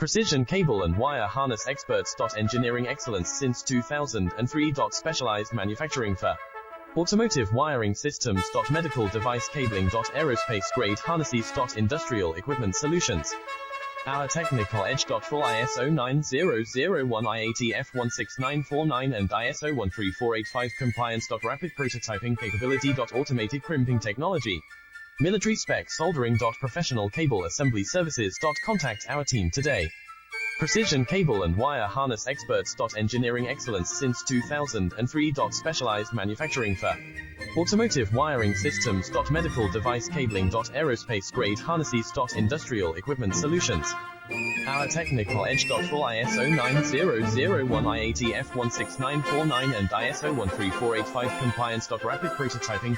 Precision cable and wire harness experts. Engineering excellence since 2003. Specialized manufacturing for automotive wiring systems. Medical device cabling. Aerospace grade harnesses. Industrial equipment solutions. Our technical edge. Full ISO 9001 IATF 16949 and ISO 13485 compliance. Rapid prototyping capability. Automated crimping technology. Military spec soldering. Professional cable assembly services. Contact our team today. Precision cable and wire harness experts. Engineering excellence since 2003. Specialized manufacturing for automotive wiring systems. Medical device cabling. Aerospace grade harnesses. Industrial equipment solutions. Our technical edge. Full ISO 9001 IATF 16949 and ISO 13485 compliance. Rapid prototyping